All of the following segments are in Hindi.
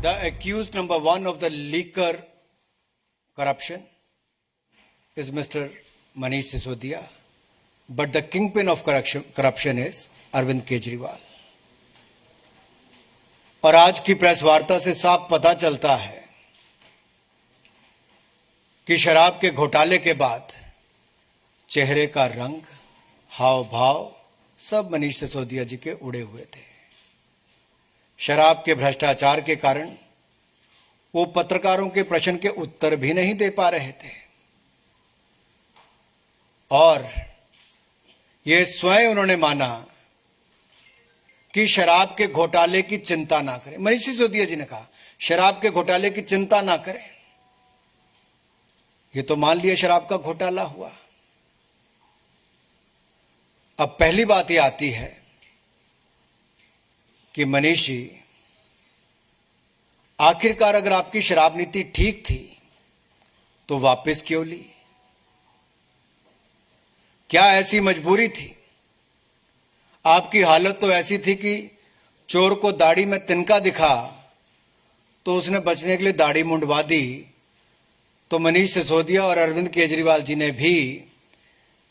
The accused number one of the liquor corruption is Mr. Manish Sisodia, but the kingpin of corruption is Arvind Kejriwal. और आज की प्रेस वार्ता से साफ पता चलता है कि शराब के घोटाले के बाद चेहरे का रंग, हाव भाव सब मनीष सिसोदिया जी के उड़े हुए थे। शराब के भ्रष्टाचार के कारण वो पत्रकारों के प्रश्न के उत्तर भी नहीं दे पा रहे थे और ये स्वयं उन्होंने माना कि शराब के घोटाले की चिंता ना करें। मनीष सिसोदिया जी ने कहा शराब के घोटाले की चिंता ना करें। ये तो मान लिया शराब का घोटाला हुआ। अब पहली बात ये आती है कि मनीष जी, आखिरकार अगर आपकी शराब नीति ठीक थी तो वापस क्यों ली? क्या ऐसी मजबूरी थी? आपकी हालत तो ऐसी थी कि चोर को दाढ़ी में तिनका दिखा तो उसने बचने के लिए दाढ़ी मुंडवा दी। तो मनीष सिसोदिया और अरविंद केजरीवाल जी ने भी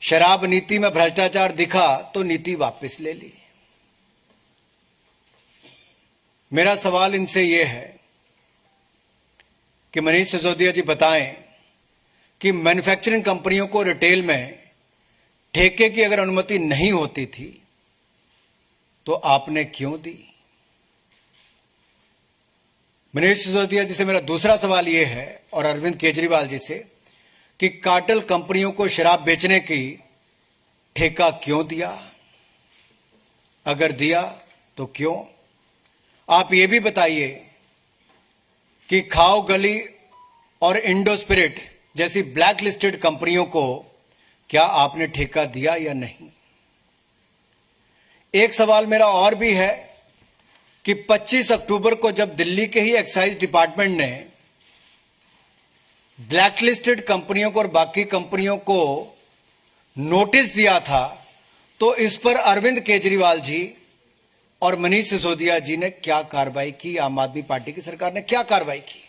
शराब नीति में भ्रष्टाचार दिखा तो नीति वापस ले ली। मेरा सवाल इनसे यह है कि मनीष सिसोदिया जी बताएं कि मैन्युफैक्चरिंग कंपनियों को रिटेल में ठेके की अगर अनुमति नहीं होती थी तो आपने क्यों दी? मनीष सिसोदिया जी से मेरा दूसरा सवाल यह है और अरविंद केजरीवाल जी से कि कार्टेल कंपनियों को शराब बेचने की ठेका क्यों दिया? अगर दिया तो क्यों? आप ये भी बताइए कि खाओ गली और इंडो स्पिरिट जैसी ब्लैक लिस्टेड कंपनियों को क्या आपने ठेका दिया या नहीं? एक सवाल मेरा और भी है कि 25 अक्टूबर को जब दिल्ली के ही एक्साइज डिपार्टमेंट ने ब्लैकलिस्टेड कंपनियों को और बाकी कंपनियों को नोटिस दिया था तो इस पर अरविंद केजरीवाल जी और मनीष सिसोदिया जी ने क्या कार्रवाई की? आम आदमी पार्टी की सरकार ने क्या कार्रवाई की?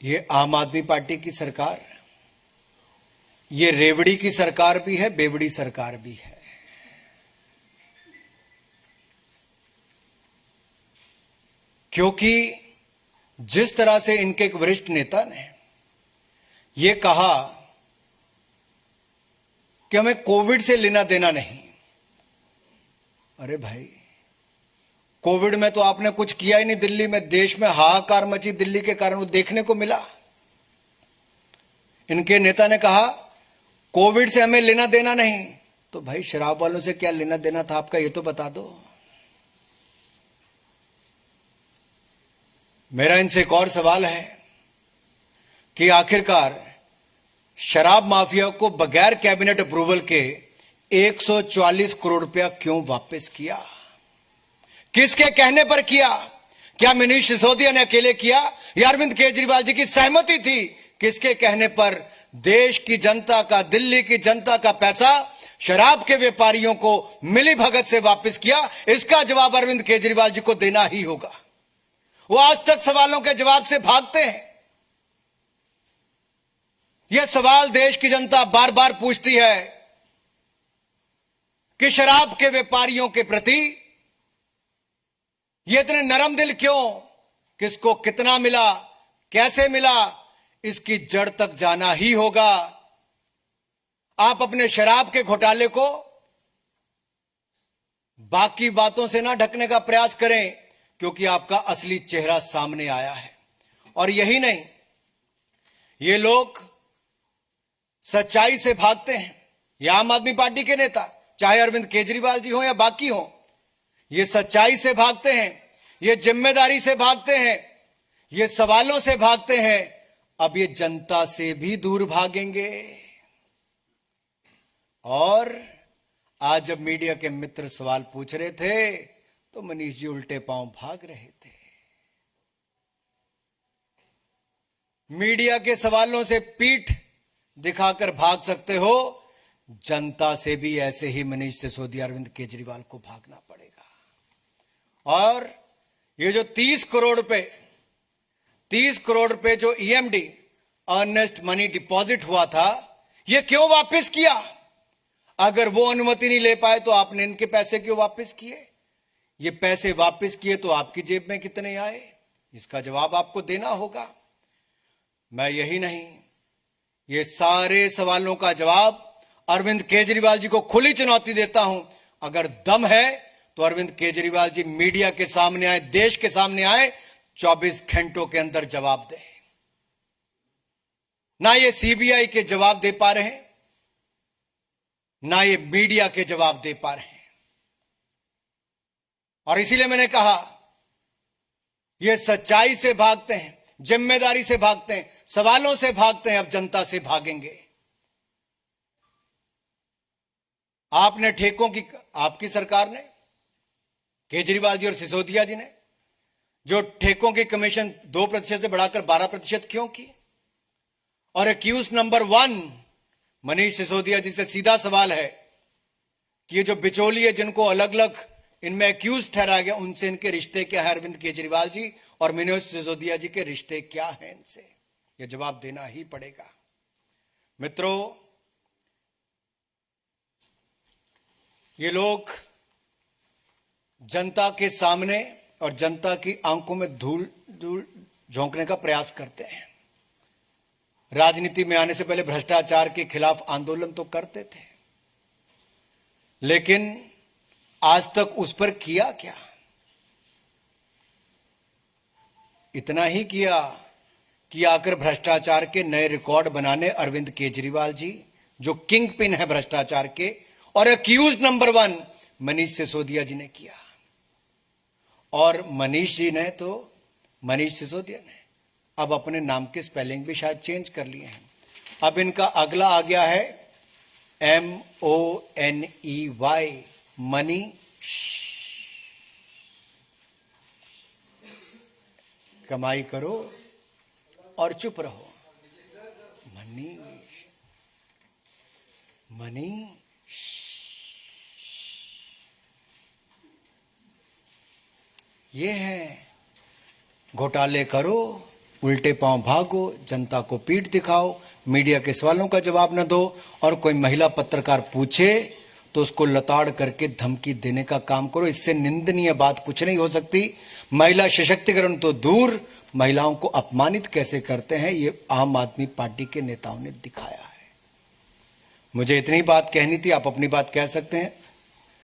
ये आम आदमी पार्टी की सरकार, ये रेवड़ी की सरकार भी है, बेवड़ी सरकार भी है। क्योंकि जिस तरह से इनके एक वरिष्ठ नेता ने यह कहा कि हमें कोविड से लेना देना नहीं। अरे भाई, कोविड में तो आपने कुछ किया ही नहीं। दिल्ली में, देश में हाहाकार मची दिल्ली के कारण, वो देखने को मिला। इनके नेता ने कहा कोविड से हमें लेना देना नहीं। तो भाई, शराब वालों से क्या लेना देना था आपका, ये तो बता दो। मेरा इनसे एक और सवाल है कि आखिरकार शराब माफिया को बगैर कैबिनेट अप्रूवल के 144 करोड़ रुपया क्यों वापस किया? किसके कहने पर किया? क्या मनीष सिसोदिया ने अकेले किया या अरविंद केजरीवाल जी की सहमति थी? किसके कहने पर देश की जनता का, दिल्ली की जनता का पैसा शराब के व्यापारियों को मिली भगत से वापस किया? इसका जवाब अरविंद केजरीवाल जी को देना ही होगा। वो आज तक सवालों के जवाब से भागते हैं। यह सवाल देश की जनता बार बार पूछती है कि शराब के व्यापारियों के प्रति ये इतने नरम दिल क्यों? किसको कितना मिला, कैसे मिला, इसकी जड़ तक जाना ही होगा। आप अपने शराब के घोटाले को बाकी बातों से ना ढकने का प्रयास करें, क्योंकि आपका असली चेहरा सामने आया है। और यही नहीं, ये लोग सच्चाई से भागते हैं। ये आम आदमी पार्टी के नेता, चाहे अरविंद केजरीवाल जी हो या बाकी हो, ये सच्चाई से भागते हैं, ये जिम्मेदारी से भागते हैं, ये सवालों से भागते हैं। अब ये जनता से भी दूर भागेंगे। और आज जब मीडिया के मित्र सवाल पूछ रहे थे तो मनीष जी उल्टे पांव भाग रहे थे। मीडिया के सवालों से पीठ दिखाकर भाग सकते हो, जनता से भी ऐसे ही मनीष सिसोदिया अरविंद केजरीवाल को भागना पड़ेगा। और ये जो 30 करोड़ रुपए जो ईएमडी अर्नेस्ट मनी डिपॉजिट हुआ था, ये क्यों वापस किया? अगर वो अनुमति नहीं ले पाए तो आपने इनके पैसे क्यों वापस किए? ये पैसे वापस किए तो आपकी जेब में कितने आए? इसका जवाब आपको देना होगा। मैं यही नहीं, ये सारे सवालों का जवाब अरविंद केजरीवाल जी को खुली चुनौती देता हूं। अगर दम है तो अरविंद केजरीवाल जी मीडिया के सामने आए, देश के सामने आए, 24 घंटों के अंदर जवाब दें। ना ये सीबीआई के जवाब दे पा रहे हैं, ना ये मीडिया के जवाब दे पा रहे हैं। और इसीलिए मैंने कहा, ये सच्चाई से भागते हैं, जिम्मेदारी से भागते हैं, सवालों से भागते हैं, अब जनता से भागेंगे। आपने ठेकों की, आपकी सरकार ने, केजरीवाल जी और सिसोदिया जी ने जो ठेकों की कमीशन 2% से बढ़ाकर 12% क्यों की? और एक्यूज नंबर 1 मनीष सिसोदिया जी से सीधा सवाल है कि ये जो बिचौलिए जिनको अलग अलग इनमें एक्यूज ठहराया गया, उनसे इनके रिश्ते क्या है? अरविंद केजरीवाल जी और मनीष सिसोदिया जी के रिश्ते क्या हैं इनसे? ये जवाब देना ही पड़ेगा। मित्रों, ये लोग जनता के सामने और जनता की आंखों में धूल झोंकने का प्रयास करते हैं। राजनीति में आने से पहले भ्रष्टाचार के खिलाफ आंदोलन तो करते थे, लेकिन आज तक उस पर किया क्या? इतना ही किया कि आकर भ्रष्टाचार के नए रिकॉर्ड बनाने अरविंद केजरीवाल जी, जो किंग पिन है भ्रष्टाचार के, और एक्यूज नंबर 1 मनीष सिसोदिया जी ने किया। और मनीष सिसोदिया ने अब अपने नाम के स्पेलिंग भी शायद चेंज कर लिए हैं। अब इनका अगला आ गया है MONEY, मनी। कमाई करो और चुप रहो। मनी। ये है, घोटाले करो, उल्टे पांव भागो, जनता को पीठ दिखाओ, मीडिया के सवालों का जवाब न दो, और कोई महिला पत्रकार पूछे तो उसको लताड़ करके धमकी देने का काम करो। इससे निंदनीय बात कुछ नहीं हो सकती। महिला सशक्तिकरण तो दूर, महिलाओं को अपमानित कैसे करते हैं, ये आम आदमी पार्टी के नेताओं ने दिखाया है। मुझे इतनी बात कहनी थी, आप अपनी बात कह सकते हैं।